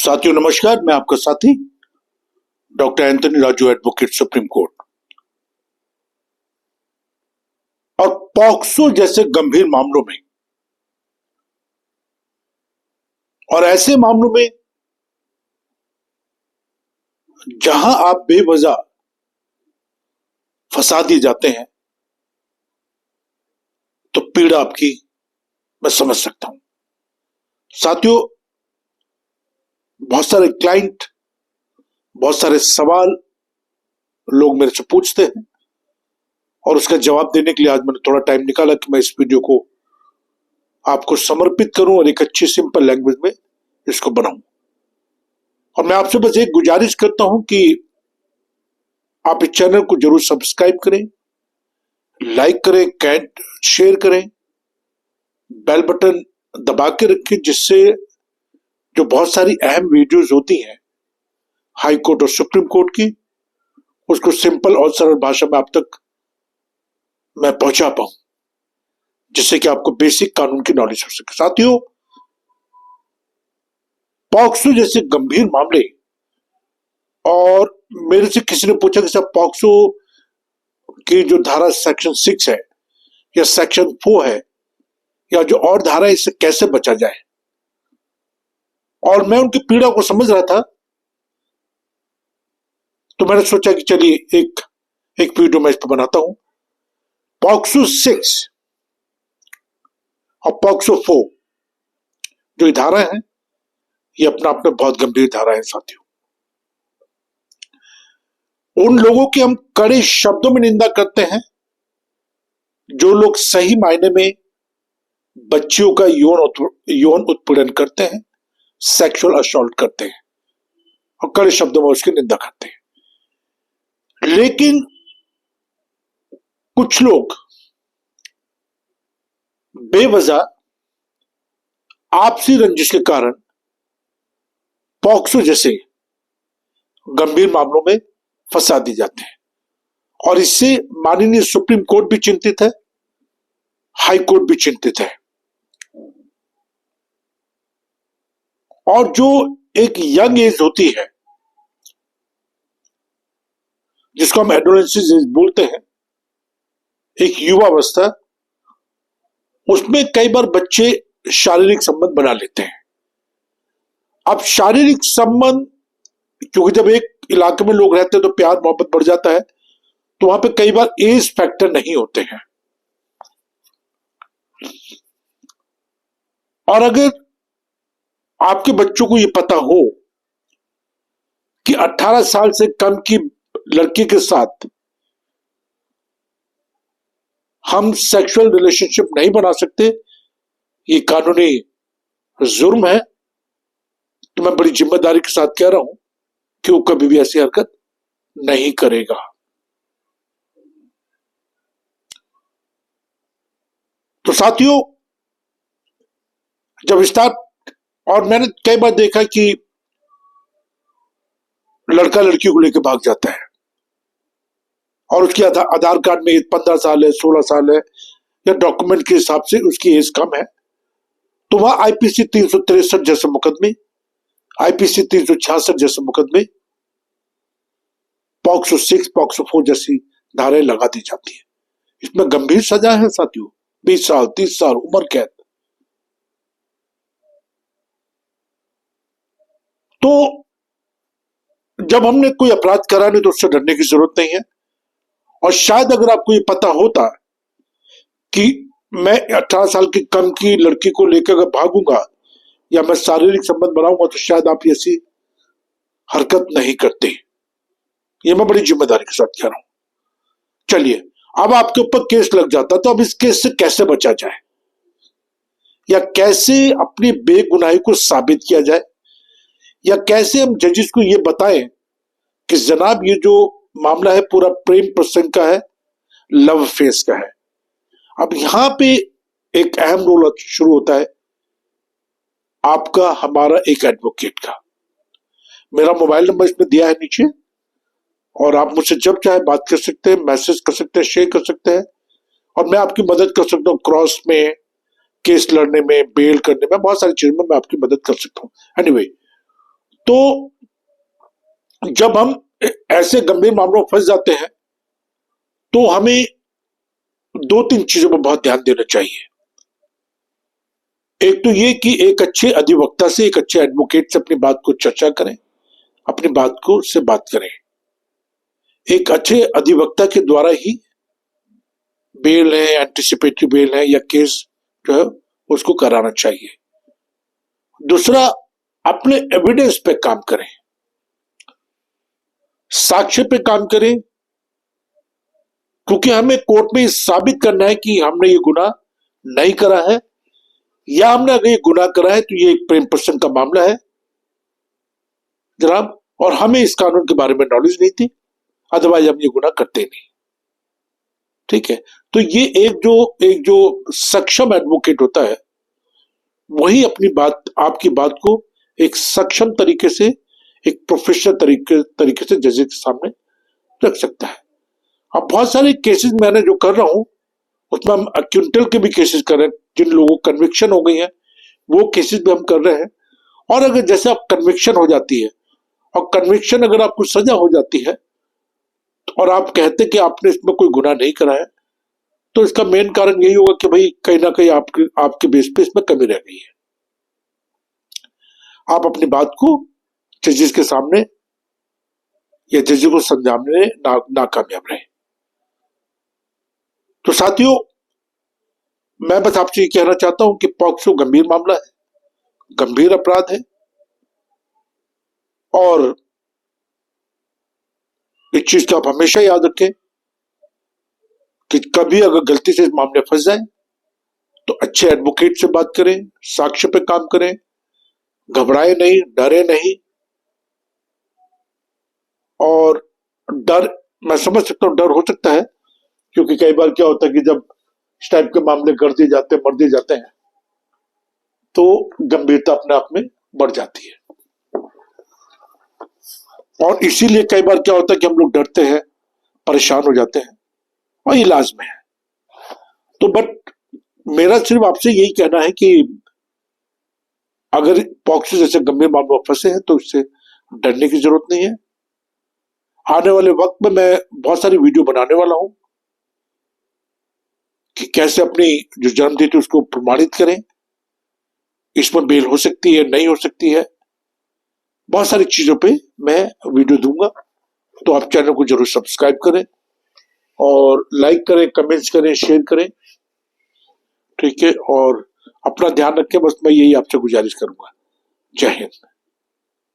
साथियों नमस्कार, मैं आपका साथी doctor Anthony Raju, advocate supreme court. और पॉक्सो जैसे गंभीर मामलों में और ऐसे मामलों में जहां आप बेवजह फंसा दिए जाते हैं तो पीड़ा आपकी मैं समझ सकता हूं। साथियों, बहुत सारे क्लाइंट, बहुत सारे सवाल लोग मेरे से पूछते हैं और उसका जवाब देने के लिए आज मैंने थोड़ा टाइम निकाला कि मैं इस वीडियो को आपको समर्पित करूं और एक अच्छी सिंपल लैंग्वेज में इसको बनाऊं। और मैं आपसे बस एक गुजारिश करता हूं कि आप इस चैनल को जरूर सब्सक्राइब करें, लाइक करें, शेयर करें, बेल बटन दबा के रखें, जिससे जो बहुत सारी अहम वीडियोस होती हैं हाई कोर्ट और सुप्रीम कोर्ट की, उसको सिंपल और सरल भाषा में आप तक मैं पहुंचा पाऊं, जिससे कि आपको बेसिक कानून की नॉलेज हो सके। साथियों, पॉक्सो जैसे गंभीर मामले, और मेरे से किसी ने पूछा कि साहब पॉक्सो की जो धारा सेक्शन 6 है या सेक्शन 4 है या जो और धारा है, इससे कैसे बचा जाए। और मैं उनकी पीड़ा को समझ रहा था, तो मैंने सोचा कि चलिए एक वीडियो मैं इस पर बनाता हूं। पॉक्सो 6 और पॉक्सो 4 जो धारा है, ये अपना आप में बहुत गंभीर धारा है। साथियों, उन लोगों की हम कड़े शब्दों में निंदा करते हैं जो लोग सही मायने में बच्चियों का यौन उत्पीड़न करते हैं, सेक्सुअल असॉल्ट करते हैं और कड़े शब्दों में उसकी निंदा करते हैं। लेकिन कुछ लोग बेवजह आपसी रंजिश के कारण पॉक्सो जैसे गंभीर मामलों में फंसा दिए जाते हैं, और इससे माननीय सुप्रीम कोर्ट भी चिंतित है, हाई कोर्ट भी चिंतित है। और जो एक यंग एज होती है, जिसको हम एडोलेसेंस एज बोलते हैं, एक युवा अवस्था, उसमें कई बार बच्चे शारीरिक संबंध बना लेते हैं। अब शारीरिक संबंध, क्योंकि जब एक इलाके में लोग रहते हैं तो प्यार मोहब्बत बढ़ जाता है, तो वहां पे कई बार एज फैक्टर नहीं होते हैं। और अगर आपके बच्चों को यह पता हो कि 18 साल से कम की लड़की के साथ हम सेक्सुअल रिलेशनशिप नहीं बना सकते, ये कानूनी जुर्म है, तो मैं बड़ी जिम्मेदारी के साथ कह रहा हूं कि वो कभी भी ऐसी हरकत नहीं करेगा। तो साथियों, जब और मैंने कई बार देखा कि लड़का लड़की को लेकर भाग जाता है और उसकी आधार कार्ड में 15 साल है, 16 साल है, या डॉक्यूमेंट के हिसाब से उसकी एज कम है, तो वहां आईपीसी 363 जैसे मुकदमे, आईपीसी 366 जैसे मुकदमे, पॉक्सो 6, पॉक्सो 4 जैसी धाराएं लगा दी जाती है। इसमें गंभीर सजा है साथियों, 20 साल, 30 साल उम्र कैद। तो जब हमने कोई अपराध करा नहीं तो उससे डरने की जरूरत नहीं है। और शायद अगर आपको ये पता होता कि मैं 18 साल की कम की लड़की को लेकर अगर भागूंगा या मैं शारीरिक संबंध बनाऊंगा, तो शायद आप ऐसी हरकत नहीं करते। ये मैं बड़ी जिम्मेदारी के साथ कह रहा हूं। चलिए, अब आपके ऊपर केस लग जाता, तो अब इस केस से कैसे बचा जाए, या कैसे अपनी बेगुनाही को साबित किया जाए, या कैसे हम जजेस को यह बताएं कि जनाब ये जो मामला है पूरा प्रेम प्रसंग का है, लव फेस का है। अब यहां पे एक अहम रोल शुरू होता है आपका, हमारा, एक एडवोकेट का। मेरा मोबाइल नंबर इसमें दिया है नीचे, और आप मुझसे जब चाहे बात कर सकते हैं, मैसेज कर सकते हैं, शेयर कर सकते हैं, और मैं आपकी मदद कर सकता हूँ क्रॉस में, केस लड़ने में, बेल करने में, बहुत सारी चीजों में मैं आपकी मदद कर सकता हूँ। एनीवे, तो जब हम ऐसे गंभीर मामलों में फंस जाते हैं तो हमें दो तीन चीजों पर बहुत ध्यान देना चाहिए। एक तो ये कि एक अच्छे अधिवक्ता से, एक अच्छे एडवोकेट से अपनी बात को चर्चा करें, अपनी बात को से बात करें। एक अच्छे अधिवक्ता के द्वारा ही बेल है, एंटिसिपेटरी बेल है या केस जो है उसको कराना चाहिए। दूसरा, अपने एविडेंस पे काम करें, साक्ष्य पे काम करें, क्योंकि हमें कोर्ट में साबित करना है कि हमने ये गुनाह नहीं करा है, या हमने अगर ये गुनाह करा है तो ये एक प्रेम प्रसंग का मामला है जनाब, और हमें इस कानून के बारे में नॉलेज नहीं थी, अदरवाइज हम ये गुनाह करते नहीं। ठीक है, तो ये एक जो सक्षम एडवोकेट होता है वही अपनी बात, आपकी बात को एक सक्षम तरीके से, एक प्रोफेशनल तरीके से जजेस के सामने रख सकता है। अब बहुत सारे केसेस मैंने जो कर रहा हूं उसमें हम अक्यूंटल के भी केसेस कर रहे हैं, जिन लोगों को कन्विक्शन हो गई है वो केसेस भी हम कर रहे हैं। और अगर जैसे आप कन्विक्शन हो जाती है और कन्विक्शन अगर आपको सजा हो जाती है और आप कहते कि आपने इसमें कोई गुनाह नहीं करा है, तो इसका मेन कारण यही होगा कि भाई कहीं ना कहीं आपके बेस पे इसमें कमी रह गई है। आप अपनी बात को जजेस के सामने या जजेस को समझाने में नाकामयाब रहे। तो साथियों, मैं बस आपसे ये कहना चाहता हूं कि पॉक्सो गंभीर मामला है, गंभीर अपराध है, और इस चीज को आप हमेशा याद रखें कि कभी अगर गलती से इस मामले फंस जाए तो अच्छे एडवोकेट से बात करें, साक्ष्य पे काम करें, घबराए नहीं, डरे नहीं। और डर, मैं समझ सकता हूं डर हो सकता है, क्योंकि कई बार क्या होता है कि जब इस टाइप के मामले कर दिए जाते हैं, मर दिए जाते हैं, तो गंभीरता अपने आप में बढ़ जाती है। और इसीलिए कई बार क्या होता है कि हम लोग डरते हैं, परेशान हो जाते हैं और इलाज में है। तो बट मेरा सिर्फ आपसे यही कहना है कि अगर पॉक्सो जैसे गंभीर मामलों में फंसे हैं तो इससे डरने की जरूरत नहीं है। आने वाले वक्त में मैं बहुत सारी वीडियो बनाने वाला हूं कि कैसे अपनी जो जन्मतिथि उसको प्रमाणित करें, इसमें बेल हो सकती है, नहीं हो सकती है, बहुत सारी चीजों पे मैं वीडियो दूंगा। तो आप चैनल को जरूर सब्सक्राइब करें और लाइक करें, कमेंट्स करें, शेयर करें। ठीक है, और अपना ध्यान रखें, बस मैं यही आपसे गुजारिश करूंगा। जय हिंद।